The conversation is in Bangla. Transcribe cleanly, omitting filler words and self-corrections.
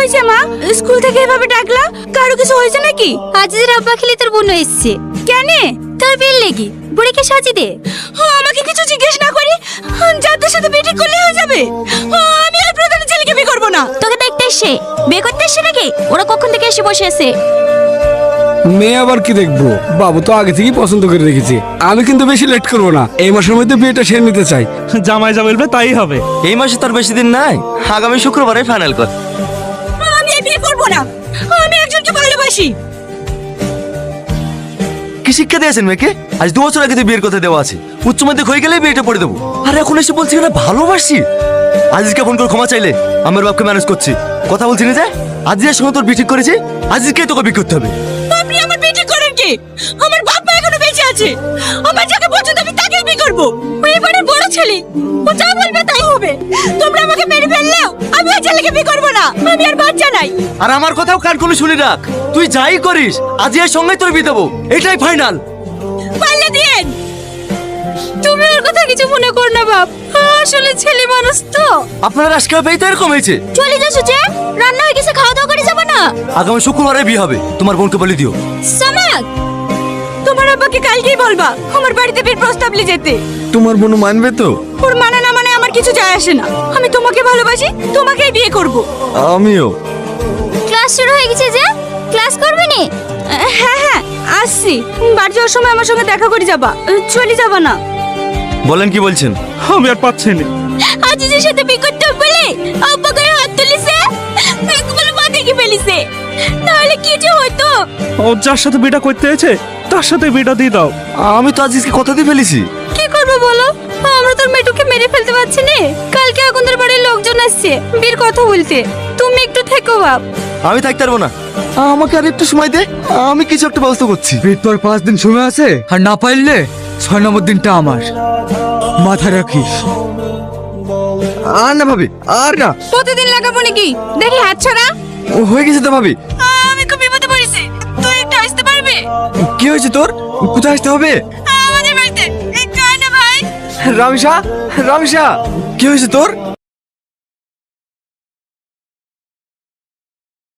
হয়েছে মা? স্কুল থেকে এভাবে ডাকলা, কারো কিছু হয়েছে নাকি? আজিজের আব্বা খেলি তোর বোন এসছে। কেন? তোর বিল লেগি বুড়িকে সাজি দে। আমাকে কিছু জিজ্ঞেস না করি যাদের সাথে বিয়ে ঠিক করলে হয়ে যাবে? আমি আর প্রধানের ছেলেকে বিয়ে করবো না। তোকে দেখতে এসে বিয়ে করতে এসে নাকি? ওরা কখন থেকে এসে বসে আছে? মেয়ে আবার কি দেখবো, বাবু তো আগে থেকেই পছন্দ করে রেখেছে। আমি কিন্তু বেশি লেট করবো না, এই মাসের মধ্যে বিয়েটা সেরে নিতে চাই। জামাই যা বলবে তাই হবে। এই মাসে তার বেশি দিন নাই, আগামী শুক্রবারে ফাইনাল কর। আমি এই বিয়ে করবো না, আমি একজনকে ভালোবাসি। কি শিক্ষা দিয়েছেন মেয়েকে? আজ 2 বছর আগে তো বিয়ের কথা দেওয়া আছে, উচ্চ মাধ্যমিক হয়ে গেলেই বিয়েটা পড়ে দেবো। আর এখন এসে বলছি না ভালোবাসি। আজিজকে ফোন করে ক্ষমা চাইলে আমার বাপকে ম্যানেজ করছি, কথা বলছি না যে আজিজের সঙ্গে তোর বিয়ে ঠিক করেছি, আজিজকেই তোকে বিয়ে করতে হবে। আপনি আমার বিয়ে ঠিক করেন কি? আমার বাপ মা এখনো বেঁচে আছে, আমার যাকে পছন্দ আমি তাকেই বিয়ে করবো। ও এবারে বড় ছেলে, ও যা বলবে তাই হবে। তোমরা আমাকে মেরে ফেললেও আমি ওই ছেলেকে বিয়ে করবো না, আমি আর বাচ্চা নাই। আর আমার কথাও কান খুলে শুনে রাখ, তুই যাই করিস আজিজের সঙ্গে তোর বিয়ে দেবো, এটাই ফাইনাল। পাল্লে দিয়েন। তুমি ওর কথা কিছু মনে করো না বাপ, আসলে ছেলে মানুষ তো। আপনার আজকে বেই তো এরকম হয়েছে। চলে যা সুজে, রান্না হয়ে গেছে, খাওয়া দাওয়া করে যাবো না? আগামী শুক্রবারে বিয়ে হবে, তোমার বোনকে বলে দিও। সামাক, তোমার আব্বাকে কালকেই বলবা আমার বাড়িতে বিয়ের প্রস্তাব নিয়ে যেতে। তোমার বোন মানবে তো? ওর মানে না মানে আমার কিছু যায় আসে না, আমি তোমাকে ভালোবাসি, তোমাকেই বিয়ে করব। আমিও। ক্লাস শুরু হয়ে গেছে যে, ক্লাস করবি নি? হ্যাঁ হ্যাঁ আসছি, বাড়ি যাওয়ার সময় আমার সঙ্গে দেখা করে যাবা, চলে যাবা না। বলেন কি বলছেন? আমি আর পাচ্ছি না। আজিজের সাথে বিয়ে করতে হবে বলে আব্বা গায়ে হাত তুলিছে, বলে মা দেখে ফেলিছে, নাহলে কি যে হতো। ও যার সাথে বিয়েটা করতে হয়েছে তার সাথে বিয়েটা দিয়ে দাও। আমি তো আজিজকে কথা দিয়ে ফেলেছি। কি করবো বলো, আমরা তোর মেয়েটুকে মেরে ফেলতে পারছি না। কালকে আগুনদের বাড়ির লোকজন আসছে বিয়ের কথা বলতে, তুমি একটু থেকো বাপ। আমি থাকতে পারবো না, আমাকে আর একটু সময় দে, আমি কিছু একটা ব্যবস্থা করছি। বিয়ের পর 5 দিন সময় আছে, আর না পারলে 6 নম্বর দিনটা আমার। মাথায় রাখিস। আর না ভাবি, আর না। প্রতিদিন লাগাবো নাকি? দেখি হাত ছড়া। ও হয়ে গেছে তো ভাবি। আমি খুব বিপদে পড়েছি, তুই একটু আসতে পারবি? কি হয়েছে তোর? কোথায় আসতে হবে? আমাদের বাড়িতে একটু আয় না ভাই। রামসা, রামসা, কি হয়েছে তোর?